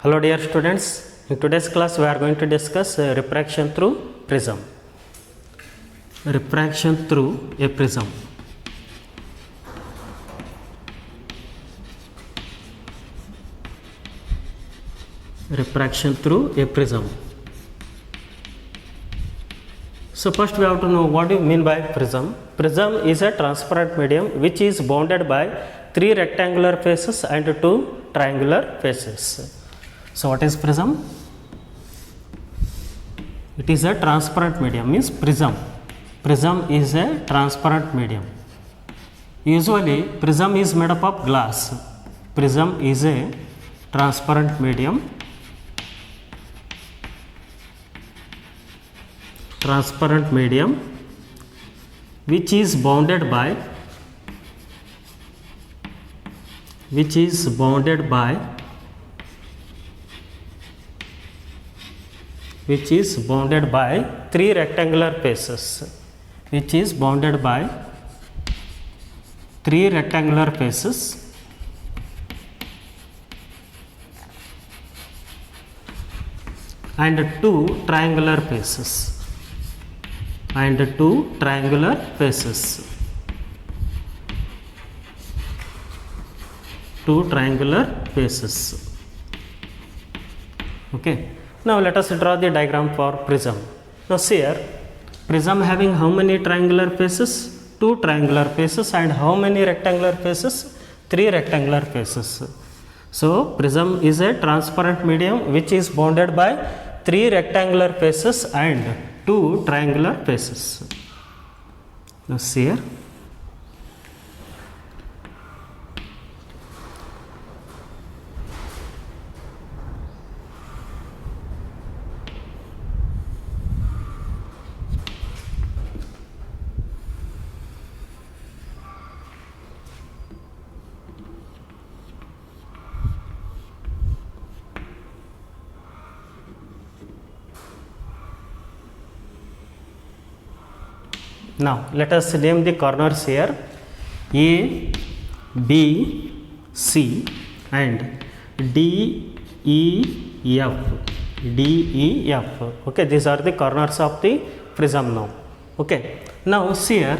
Hello dear students, in today's class we are going to discuss refraction through prism. Refraction through a prism. Refraction through a prism. So first we have to know what do you mean by prism. Prism is a transparent medium which is bounded by 3 rectangular faces and 2 triangular faces. So what is prism? It is a transparent medium, means prism. Prism is a transparent medium. Usually prism is made up of glass. Prism is a transparent medium. Transparent medium which is bounded by three rectangular faces, and 2 triangular faces. Okay. Now let us draw the diagram for prism. Now see here, prism having how many triangular faces? 2 triangular faces. And how many rectangular faces? 3 rectangular faces. So prism is a transparent medium which is bounded by 3 rectangular faces and 2 triangular faces. Now see here, now let us name the corners here A, B, C and D, E, F. Okay, these are the corners of the prism now. Okay, now see here,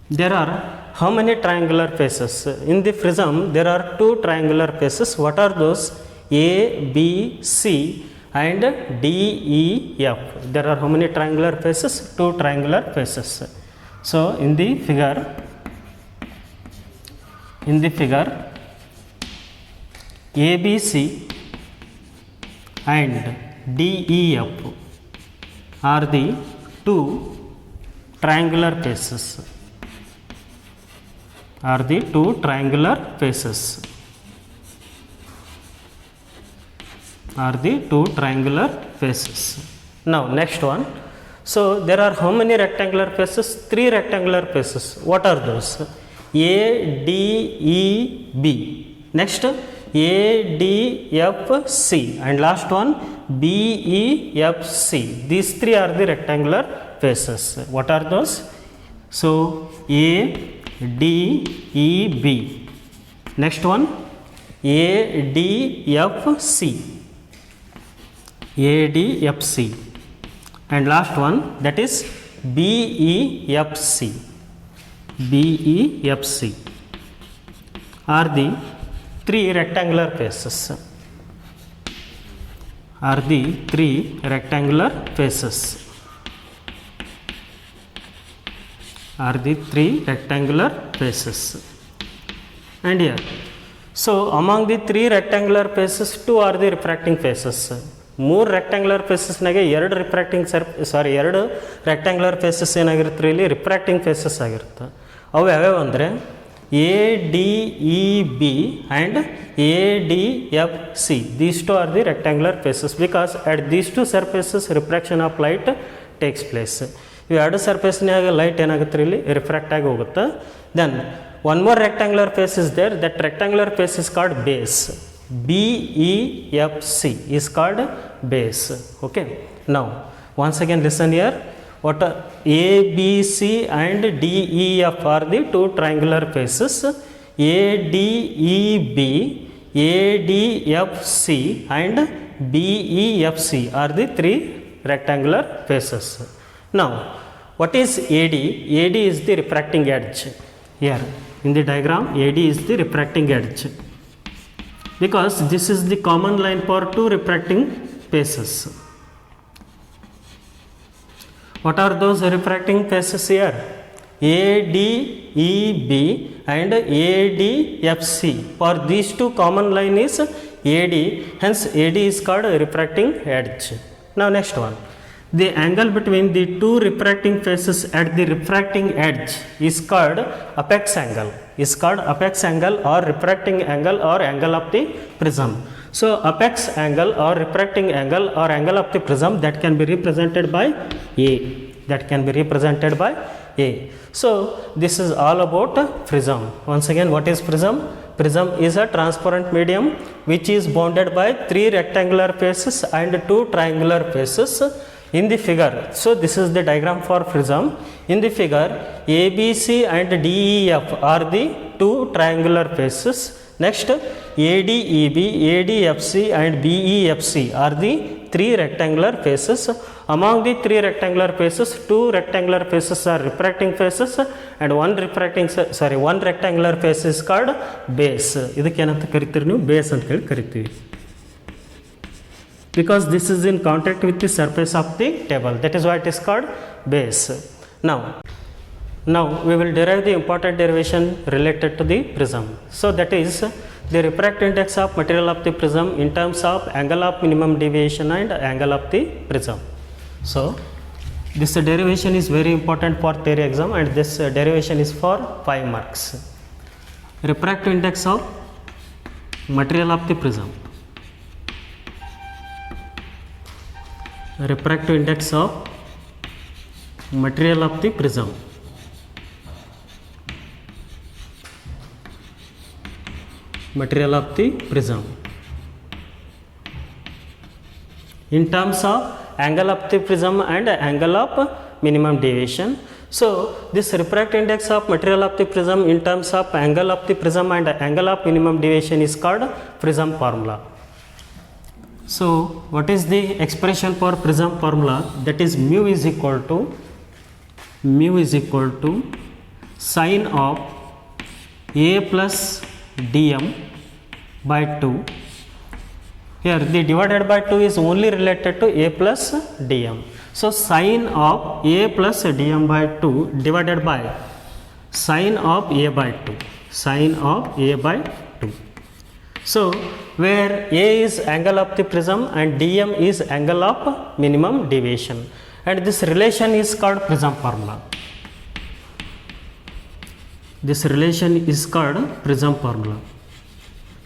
there are how many triangular faces? In the prism there are 2 triangular faces. What are those? A, B, C and D, E, F. There are how many triangular faces? 2 triangular faces. So in the figure ABC and DEF are the 2 triangular faces. Now next one. So there are how many rectangular faces? 3 rectangular faces. What are those? A, D, E, B. Next A, D, F, C. And last one B, E, F, C. These 3 are the rectangular faces. What are those? So A, D, E, B. Next one A, D, F, C. ADFC, and last one that is BEFC. Are the 3 rectangular faces. And here, so among the 3 rectangular faces, 2 are the refracting faces. 3 rectangular faces nage 2 rectangular faces ಏನಾಗಿರುತ್ತೆ ಇಲ್ಲಿ refracting phases ಆಗಿರುತ್ತೆ. ಅವು ಯಾವ್ಯಾವ ಅಂದರೆ ADEB and ADFC. These 2 are the rectangular faces because at these 2 surfaces refraction of light takes place. ಇವು 2 ಸರ್ಫೇಸ್ನಾಗ light ಏನಾಗುತ್ತೆ ಇಲ್ಲಿ refract ಆಗಿ ಹೋಗುತ್ತೆ. Then one more rectangular face is there. That rectangular face is called base. BEFC is called base. Okay. Now once again listen here. What A, B, C and D, E, F are the 2 triangular faces. ADEB, ADFC and BEFC are the three rectangular faces. Now what is AD? AD is the refracting edge. Here in the diagram, AD is the refracting edge, because this is the common line for two refracting faces. What are those refracting faces here? ADEB and ADFC. For these two common line is AD, hence AD is called refracting edge. Now next one, the angle between the two refracting faces at the refracting edge is called apex angle, or refracting angle or angle of the prism. So apex angle or refracting angle or angle of the prism, that can be represented by A, So this is all about prism. Once again, what is prism? Prism is a transparent medium which is bounded by three rectangular faces and two triangular faces in the figure. So this is the diagram for prism. In the figure, ABC and DEF are the two triangular faces. Next, ADEB, ADFC and BEFC are the three rectangular faces. Among the three rectangular faces, two rectangular faces are refracting faces and one rectangular face is called base. ಇದಕ್ಕೆ ಏನಂತ ಕರಿತೀರಿ ನೀವು? Base ಅಂತ ಹೇಳಿ ಕರಿತೀವಿ, because this is in contact with the surface of the table, that is why it is called base. Now we will derive the important derivation related to the prism. So that is the refractive index of material of the prism in terms of angle of minimum deviation and angle of the prism. So this derivation is very important for theory exam, and this derivation is for 5 marks. Refractive index of material of the prism. Refractive index of material of the prism. Material of the prism in terms of angle of the prism and angle of minimum deviation. So this refractive index of material of the prism in terms of angle of the prism and angle of minimum deviation is called prism formula. So what is the expression for prism formula? That is mu is equal to sine of A plus dm by 2. Here the divided by 2 is only related to A plus dm. So sine of A plus dm by 2 divided by sine of A by 2. So where A is angle of the prism and dm is angle of minimum deviation, and this relation is called prism formula.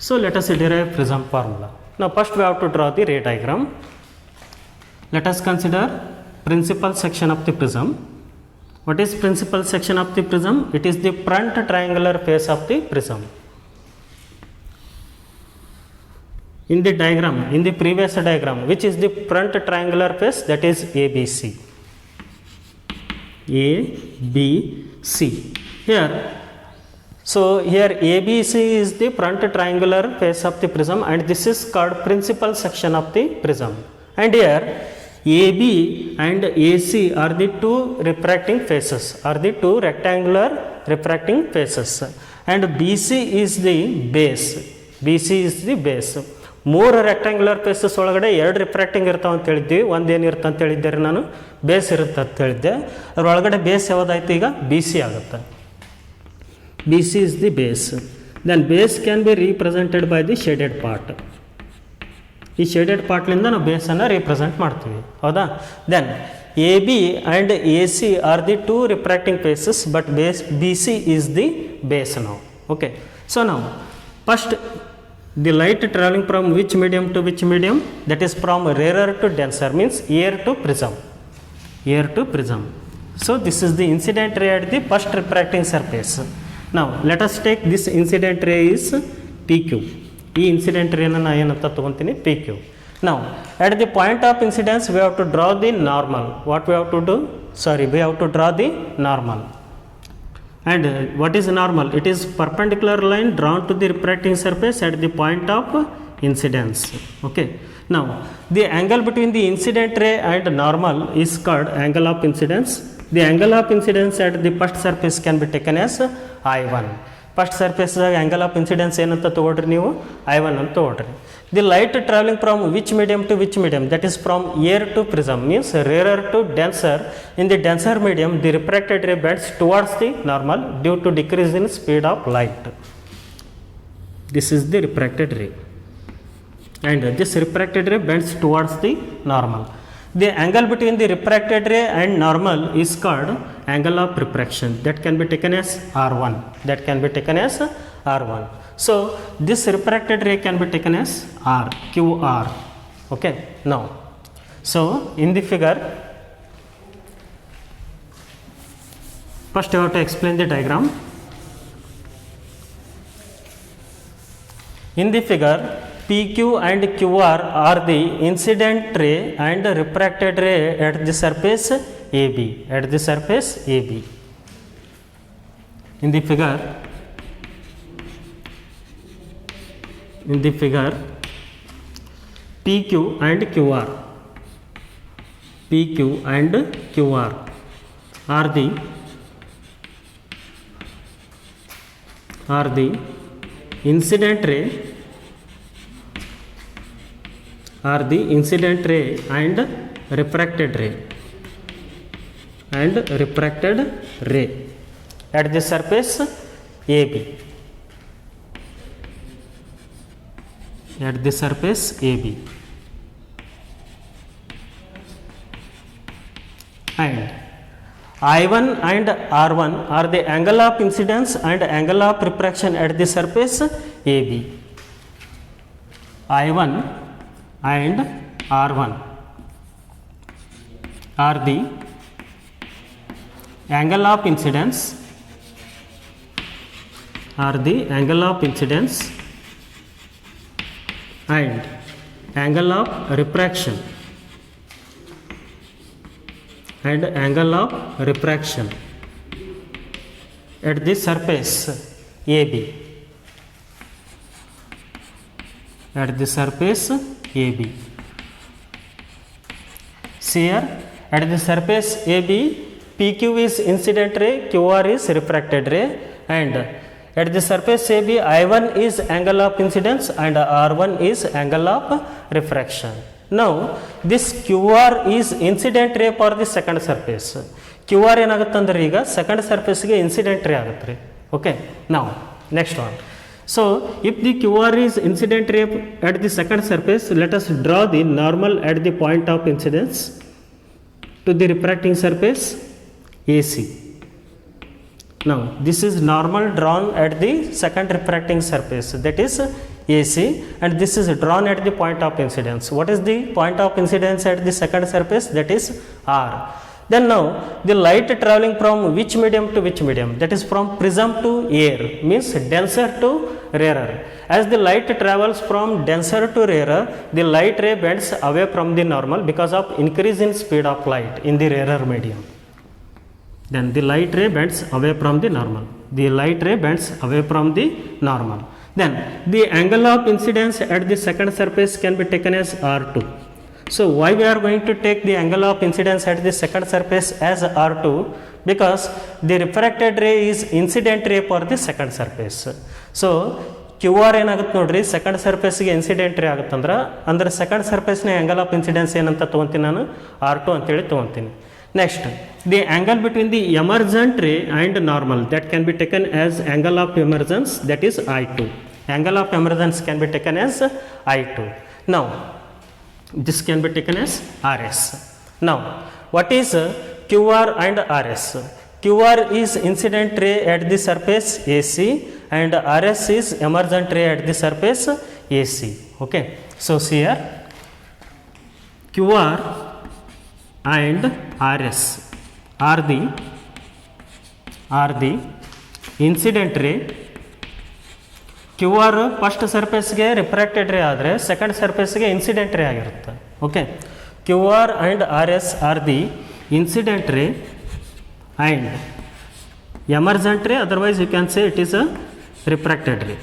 So let us derive prism formula. Now first we have to draw the ray diagram. Let us consider principal section of the prism. What is principal section of the prism? It is the front triangular face of the prism. In the diagram, in the previous diagram, which is the front triangular face? That is ABC. Here ABC is the front triangular face of the prism, and this is called principal section of the prism. And here AB and AC are the two refracting faces, rectangular refracting faces, and BC is the base. ಮೂರು rectangular phases ಒಳಗಡೆ ಎರಡು refracting ಇರ್ತಾವೆ ಅಂತ ಹೇಳಿದ್ವಿ. ಒಂದೇನಿರುತ್ತೆ ಅಂತ ಹೇಳಿದ್ದೆ ನಾನು, base ಇರುತ್ತೆ ಅಂತ ಹೇಳಿದ್ದೆ. ಅದರೊಳಗಡೆ ಬೇಸ್ ಯಾವುದಾಯ್ತು? ಈಗ BC ಆಗುತ್ತೆ. BC is the base. Then base can be represented by the shaded part. ಈ ಶೇಡೆಡ್ ಪಾರ್ಟ್ಲಿಂದ ನಾವು ಬೇಸನ್ನು ರಿಪ್ರೆಸೆಂಟ್ ಮಾಡ್ತೀವಿ, ಹೌದಾ? Then AB and AC are the two refracting faces, but BC is the base now. Okay, so now first the light traveling from which medium to which medium? That is from rarer to denser, means air to prism. So this is the incident ray at the first refracting surface. Now let us take this incident ray is PQ. ಈ incident ರೇನ ನಾನು ಏನಂತ ತೊಗೊತೀನಿ? PQ. Now at the point of incidence we have to draw the normal. We have to draw the normal. And what is normal? It is perpendicular line drawn to the refracting surface at the point of incidence. Okay. Now the angle between the incident ray and normal is called angle of incidence. The angle of incidence at the first surface can be taken as I1. First ಸರ್ಫೇಸ್ದಾಗ angle of incidence ಏನಂತ ತೊಗೊಳ್ರಿ ನೀವು I1 ಅಂತ ತೊಗೊಳ್ರಿ. The light travelling from which medium to which medium, that is from air to prism means rarer to denser. In the denser medium the refracted ray bends towards the normal due to decrease in speed of light. This is the refracted ray and this refracted ray bends towards the normal. The angle between the refracted ray and normal is called angle of refraction, that can be taken as R1, that can be taken as R1. So this refracted ray can be taken as R, QR. Okay. Now so in the figure, first I have to explain the diagram. In the figure, PQ and QR are the incident ray and refracted ray at the surface AB, at the surface AB. In the figure, PQ and QR, PQ and QR are the incident ray, are the incident ray and refracted ray at the surface AB, at the surface AB. And I1 and R1 are the angle of incidence and angle of refraction at the surface AB. I1 and R1 are the angle of incidence, and angle of refraction, at the surface AB, at the surface AB. See here, at the surface AB, PQ is incident ray, QR is refracted ray, and at the surface AB, I1 is angle of incidence and R1 is angle of refraction. Now this QR is incident ray for the second surface. QR ಏನಾಗುತ್ತಂದ್ರೆ ಈಗ second ಸರ್ಫೇಸ್ಗೆ incident ರೇ ಆಗುತ್ತೆ ರೀ. Okay. ನಾವು next one. So if the QR is incident ray at the second surface, let us draw the normal at the point of incidence to the refracting surface AC. Now this is normal drawn at the second refracting surface, that is AC, and this is drawn at the point of incidence. What is the point of incidence at the second surface? That is R. Then now the light traveling from which medium to which medium? That is from prism to air, means denser to rarer. As the light travels from denser to rarer, the light ray bends away from the normal because of increase in speed of light in the rarer medium. Then the light ray bends away from the normal. The light ray bends away from the normal. Then the angle of incidence at the second surface can be taken as R2. So why we are going to take the angle of incidence at the second surface as R2? Because the refracted ray is incident ray for the second surface. So QR ಏನಾಗುತ್ತೆ ನೋಡ್ರಿ, second ಸರ್ಫೇಸ್ಗೆ incident ರೇ ಆಗುತ್ತಂದ್ರೆ ಅಂದ್ರೆ second ಸರ್ಫೇಸ್ನ angle of incidence ಏನಂತ ತೊಗೊತೀನಿ ನಾನು, R2 ಅಂತೇಳಿ ತೊಗೊತೀನಿ. Next, the angle between the emergent ray and normal, that can be taken as angle of emergence, that is I2. Angle of emergence can be taken as I2. Now this can be taken as RS. Now what is QR and RS? QR is incident ray at the surface AC and RS is emergent ray at the surface AC. Okay. So see here, QR and RS are the incident ray. QR first ಸರ್ಫೇಸ್ಗೆ refracted ray ಆದರೆ second ಸರ್ಫೇಸ್ಗೆ incident ray ಆಗಿರುತ್ತೆ. Okay. QR and RS are the incident ray and emergent ray, otherwise you can say it is a refracted ray.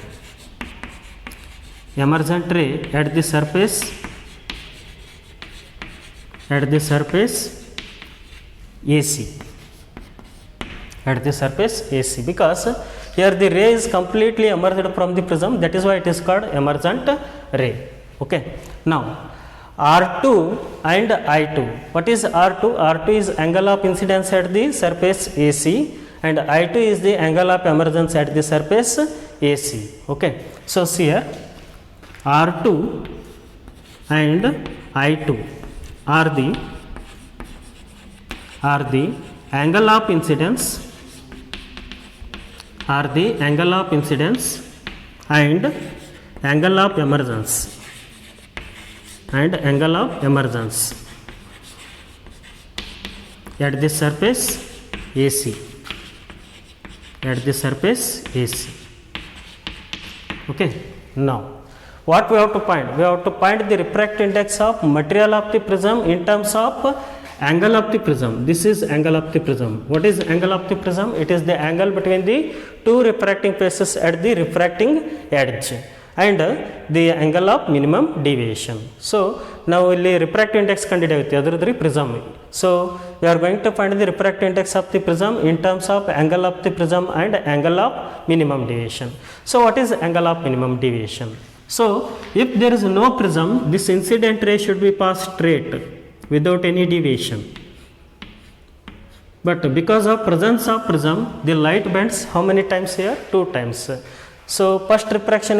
Emergent ray at the surface AC, at the surface AC, because here the ray is completely emerged from the prism, that is why it is called emergent ray. Okay. Now R2 and I2. What is R2? R2 is angle of incidence at the surface AC, and I2 is the angle of emergence at the surface AC. Okay. So see here, R2 and I2 are the angle of incidence, and angle of emergence, at the surface AC, Okay. Now what we have to find? We have to find the refractive index of material of the prism in terms of angle of the prism. This is angle of the prism. What is angle of the prism? It is the angle between the two refracting faces at the refracting edge, and the angle of minimum deviation. So now ಇಲ್ಲಿ refractive index ಕಂಡುಹಿಡಿಯುತ್ತೆ ಅದರದ್ರಿ prism. So we are going to find the refractive index of the prism in terms of angle of the prism and angle of minimum deviation. So what is angle of minimum deviation? So if there is no prism, this incident ray should be passed straight without any deviation. But because of presence of prism, the light bends how many times here? 2 times. So first refraction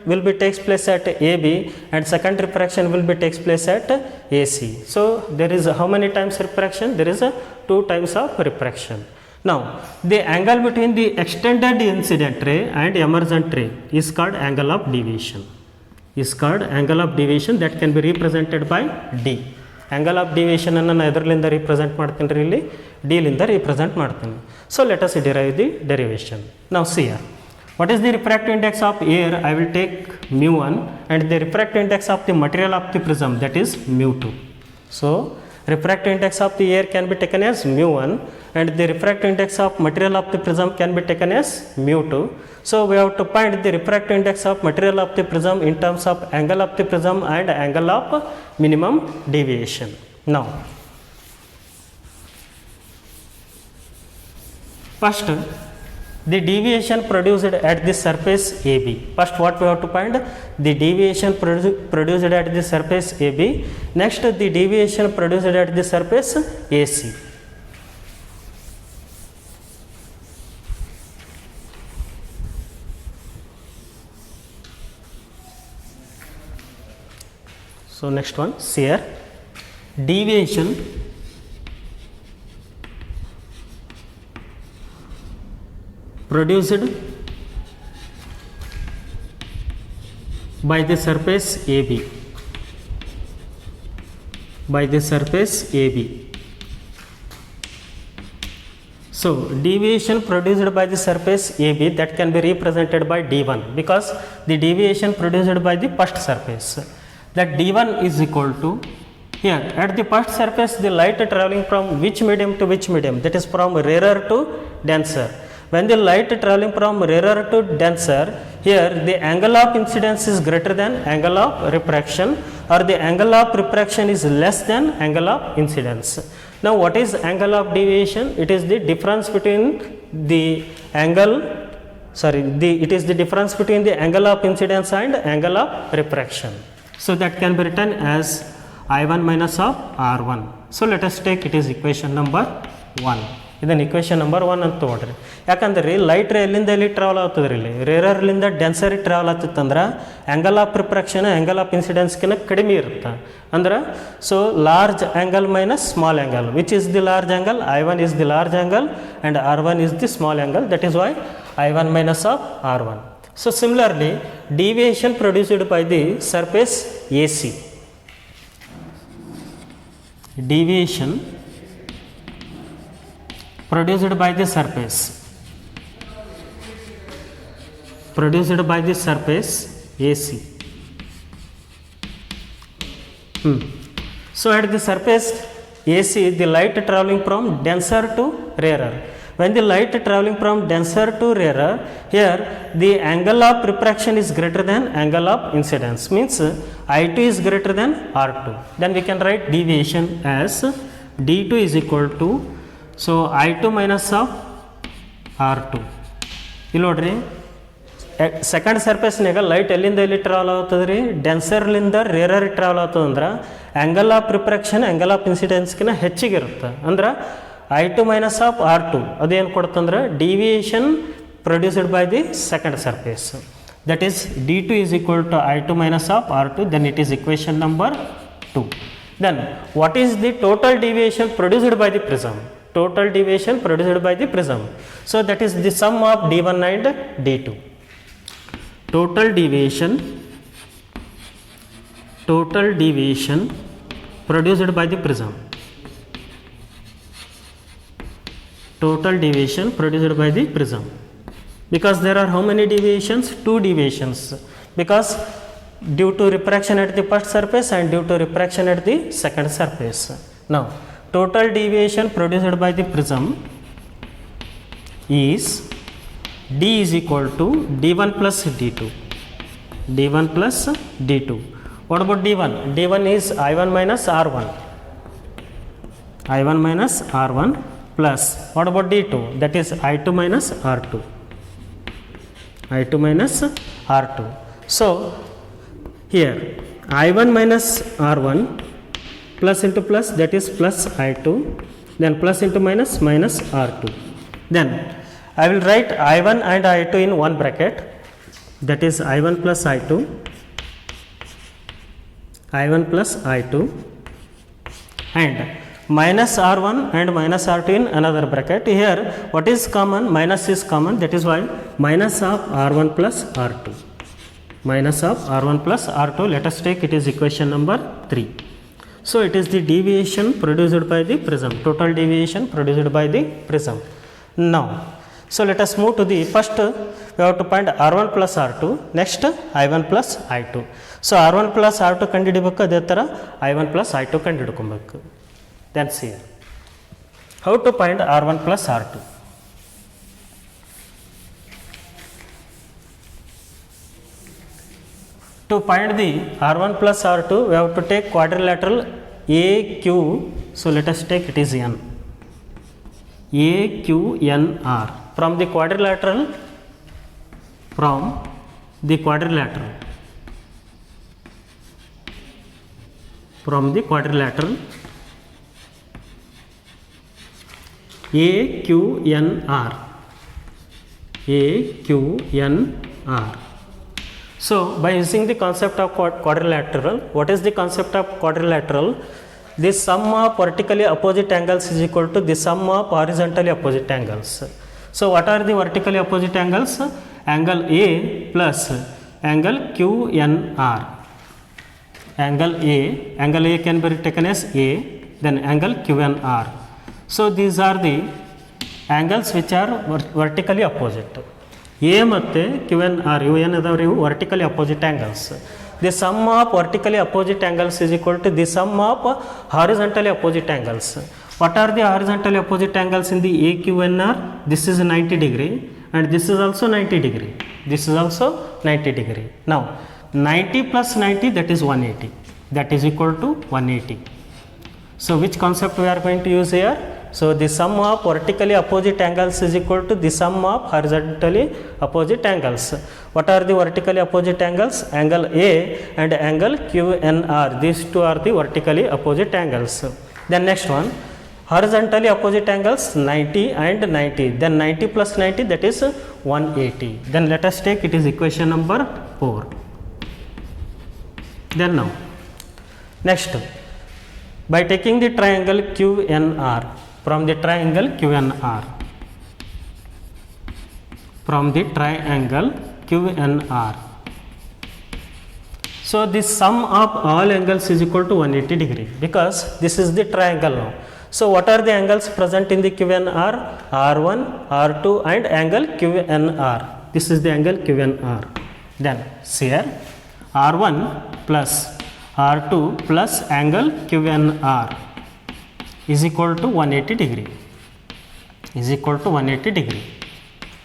will be takes place at AB, and second refraction will be takes place at AC. So there is how many times refraction? There is a 2 times of refraction. Now the angle between the extended incident ray and emergent ray is called angle of deviation. That can be represented by D. Angle of deviation ಅನ್ನು ನಾನು ಎದರಲಿಂದ represent ಮಾಡ್ತೀನಿ ರೀ, ಇಲ್ಲಿ D ಲಿಂದ represent ಮಾಡ್ತೀನಿ. So let us derive the derivation. Now see here, what is the refractive index of air? I will take mu1, and the refractive index of the material of the prism, that is mu2. So refractive index of the air can be taken as mu1, and the refractive index of material of the prism can be taken as mu2. So we have to find the refractive index of material of the prism in terms of angle of the prism and angle of minimum deviation. Now first, the deviation produced at the surface AB. First what we have to find? The deviation produced at the surface AB. Next, the deviation produced at the surface AC. So next one, see here, deviation produced by the surface AB, So deviation produced by the surface AB, that can be represented by D1, because the deviation produced by the first surface, that D1 is equal to, here at the first surface the light traveling from which medium to which medium? That is from rarer to denser. When the light traveling from rarer to denser, here the angle of incidence is greater than angle of refraction, or the angle of refraction is less than angle of incidence. Now what is angle of deviation? It is the difference between the angle, it is the difference between the angle of incidence and angle of refraction. So that can be written as I1 minus of R1. So let us take it is equation number 1. ಇದನ್ನು equation number 1 ಅಂತ ತೊಗೊಳ್ರಿ. ಯಾಕಂದ್ರೆ ರೀ light ray ಎಲ್ಲಿಂದ ಎಲ್ಲಿ travel ಆಗ್ತದೆ ರೀ, ಇಲ್ಲಿ ರೇರರ್ಲಿಂದ ಡೆನ್ಸರಿ ಟ್ರಾವೆಲ್ ಆಗ್ತಿತ್ತಂದ್ರೆ angle of refraction angle of ಇನ್ಸಿಡೆನ್ಸ್ಕಿನ್ನ ಕಡಿಮೆ ಇರುತ್ತೆ. ಅಂದ್ರೆ so large angle minus small angle, which is the large angle? I1 is the large angle and R1 is the small angle. That is why I1 minus of R1. So similarly, deviation produced by the surface AC, deviation produced by the surface AC. So at the surface AC, the light traveling from denser to rarer. when the light traveling from denser to rarer, here the angle of refraction is greater than angle of incidence, means I2 is greater than R2. Then we can write deviation as D2 is equal to, so I2 minus of R2. ಇಲ್ಲಿ ನೋಡ್ರಿ second ಸರ್ಫೇಸ್ನಾಗ light ಎಲ್ಲಿಂದ ಎಲ್ಲಿ travel ಆಗ್ತದೆ ರೀ, ಡೆನ್ಸರ್ಲಿಂದ rarer travel ಆಗ್ತದೆ ಅಂದ್ರೆ angle of refraction angle of ಇನ್ಸಿಡೆನ್ಸ್ಕಿನ ಹೆಚ್ಚಿಗೆ ಇರುತ್ತೆ. ಅಂದ್ರೆ I2 ಮೈನಸ್ ಆಫ್ R2 ಅದೇನು ಕೊಡುತ್ತಂದ್ರೆ deviation produced by the second surface, that is D2 is equal to I2 minus of R2, then it is equation number 2. Then what is the total deviation produced by the prism? Total deviation produced by the prism. So that is the sum of D1 and D2. Total deviation produced by the prism. Total deviation produced by the prism. Because there are how many deviations? 2 deviations. Because due to refraction at the first surface and due to refraction at the second surface. Now total deviation produced by the prism is D is equal to D1 plus D2. D1 plus D2. What about D1? D1 is I1 minus R1. I1 minus R1 plus what about D2? That is I2 minus R2. I2 minus R2. So here I1 minus R1 plus into plus, that is plus I2, then plus into minus minus R2. Then I will write I1 and I2 in one bracket, that is I1 plus I2, I1 plus I2, and minus R1 and minus R2 in another bracket. Here what is common? Minus is common, that is why minus of R1 plus R2. Minus of R1 plus R2, let us take it is equation number 3. So it is the deviation produced by the prism, total deviation produced by the prism. Now, so let us move to the first, we have to find R1 plus R2, next I1 plus I2. So R1 plus R2 ಕಂಡುಹಿಡಿಬೇಕು, ಅದೇ ಥರ I1 plus I2 ಕಂಡುಹಿಡ್ಕೊಬೇಕು. Then see how to find R1 plus R2. To find the R1 plus R2, we have to take quadrilateral AQ. So let us take it is N. AQNR. From the quadrilateral AQNR. So by using the concept of quadrilateral, what is the concept of quadrilateral? The sum of vertically opposite angles is equal to the sum of horizontally opposite angles. So what are the vertically opposite angles? Angle A plus angle QNR. Angle A can be taken as A, then angle QNR. So these are the angles which are vertically opposite. A ಮತ್ತು QNR ಇವು ಏನದಾವ್ರಿ, ಇವು vertically opposite angles. The sum of vertically opposite angles is equal to the sum of horizontally opposite angles. What are the horizontally opposite angles in the AQNR? This is 90 degree and this is also 90 degree. This is also 90 degree. Now 90 plus 90, that is 180. That is equal to 180. So which concept we are going to use here? So the sum of vertically opposite angles is equal to the sum of horizontally opposite angles. What are the vertically opposite angles? Angle A and angle QNR. These two are the vertically opposite angles. Then next one, horizontally opposite angles 90 and 90. Then 90 plus 90, that is 180. Then let us take it is equation number 4. Then now next, by taking the triangle QNR, from the triangle QNR, so the sum of all angles is equal to 180 degree, because this is the triangle now. So what are the angles present in the QNR? R1, R2 and angle QNR. This is the angle QNR. Then see here, R1 plus R2 plus angle QNR is equal to 180 degree. is equal to 180 degree.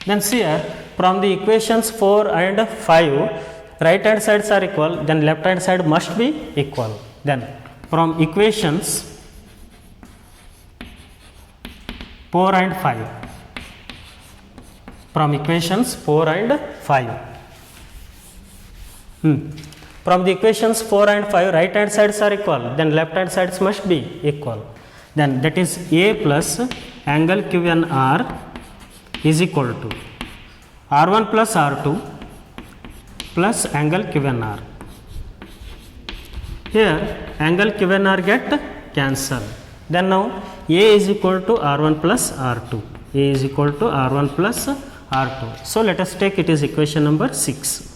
Then see here, from the equations 4 and 5, right hand sides are equal, then left hand side must be equal. Then from equations 4 and 5, from equations 4 and 5, from the equations 4 and 5, right hand sides are equal, then left hand sides must be equal. Then that is A plus angle QNR is equal to R1 plus R2 plus angle QNR. Here angle QNR get cancelled. Then now A is equal to R1 plus R2. A is equal to R1 plus R2. So let us take it is equation number 6.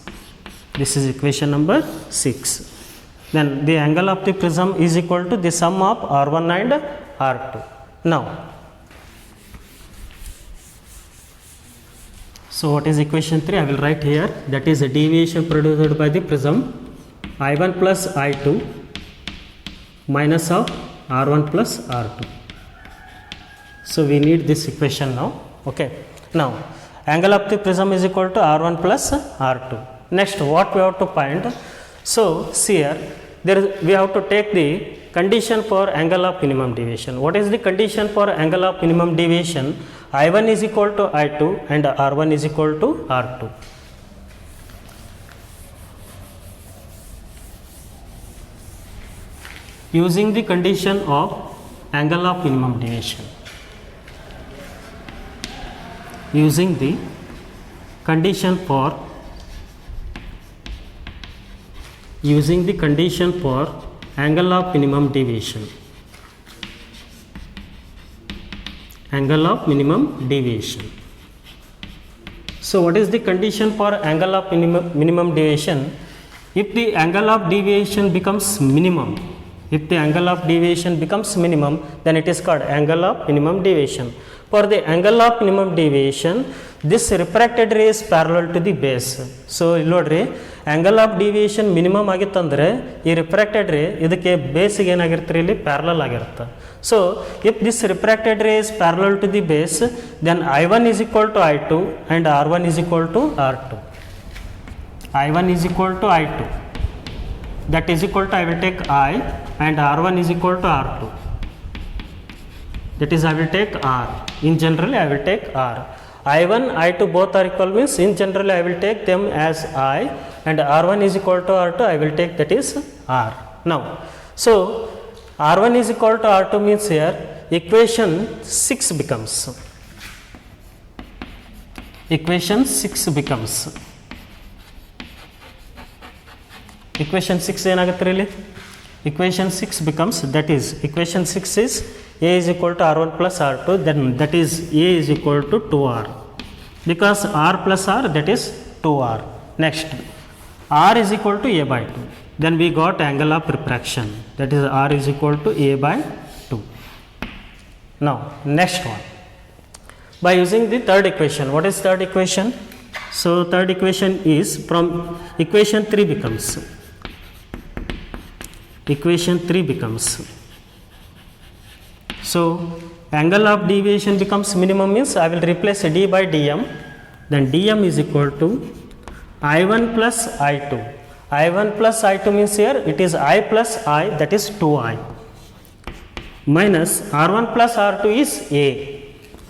This is equation number 6. Then the angle of the prism is equal to the sum of R1 and R2. Now, so what is equation 3? I will write here, that is a deviation produced by the prism I1 plus I2 minus of R1 plus R2. So we need this equation now. Okay. Now angle of the prism is equal to R1 plus R2. Next, what we have to find? So see here, we have to take the condition for angle of minimum deviation. What is the condition for angle of minimum deviation? I1 is equal to I2 and R1 is equal to R2. Using the condition of angle of minimum deviation. Using the condition for angle of minimum deviation. Angle of minimum deviation. So what is the condition for angle of minimum deviation? If the angle of deviation becomes minimum, then it is called angle of minimum deviation. For the angle of minimum deviation, this refracted ray is parallel to the base. So nodri, angle of deviation minimum agitandre, ee refracted ray idakke base ge enagirutte illi parallel agirutte. So if this refracted ray is parallel to the base, then I1 is equal to I2 and R1 is equal to R2. I1 is equal to I2. That is equal to, I will take I, and R1 is equal to R2. That is, I will take R. In general, I will take R. I1, I2 both are equal means in general I will take them as I, and R1 is equal to R2, I will take that is R. Now, so R1 is equal to R2 means here equation 6 becomes. Equation 6 becomes. Equation 6 ಏನಾಗುತ್ತೆ ಇಲ್ಲಿ? Equation 6 becomes, that is, equation 6 is A is equal to R1 plus R2, then that is A is equal to 2R. Because R plus R, that is 2R. Next, R is equal to A by 2. Then we got angle of refraction, that is R is equal to A by 2. Now, next one. By using the third equation, what is third equation? So, third equation is from equation 3 becomes. Equation 3 becomes. So, angle of deviation becomes minimum means I will replace d by dm, then dm is equal to I1 plus I2. I1 plus I2 means here it is I plus I, that is 2I, minus R1 plus R2 is A.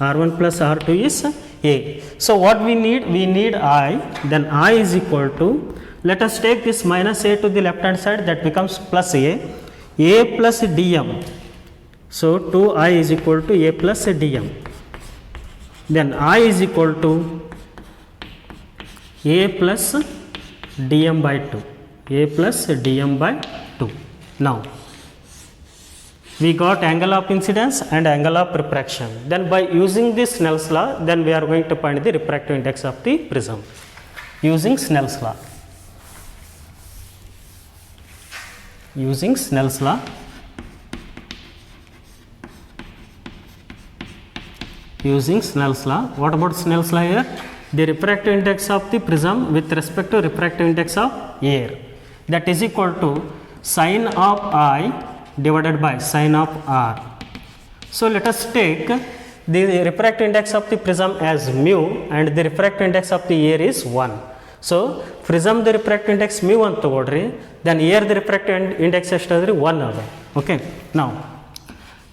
R1 plus R2 is A. So, what we need? We need I, then I is equal to, let us take this minus A to the left hand side, that becomes plus A plus dm. So, 2I is equal to A plus dm. Then I is equal to A plus dm by 2. A plus dm by 2. Now, we got angle of incidence and angle of refraction. Then by using this Snell's law, then we are going to find the refractive index of the prism using Snell's law. Using Snell's law. Using Snell's law. What about Snell's law here? The refractive index of the prism with respect to refractive index of air, that is equal to sine of I divided by sine of R. So, let us take the refractive index of the prism as mu and the refractive index of the air is 1. So prism the refractive index mu ಅಂತ ತಗೊಳ್ರಿ, then air the refractive index ಎಷ್ಟಾದ್ರಿ 1 ಅದ. Okay, now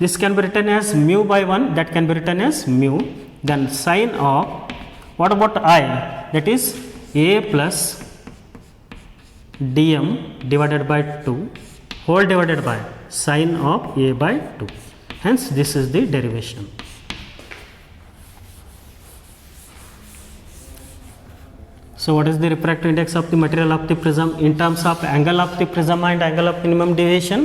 this can be written as mu by 1, that can be written as mu, then sine of, what about I, that is a plus dm divided by 2 whole divided by sine of a by 2. Hence this is the derivation. So what is the refractive index of the material of the prism in terms of angle of the prism and angle of minimum deviation?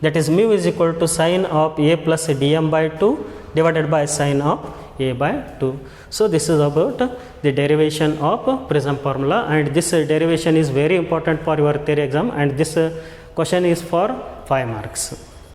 That is mu is equal to sine of a plus dm by 2 divided by sine of a by 2. So this is about the derivation of prism formula, and this derivation is very important for your theory exam, and this question is for 5 marks.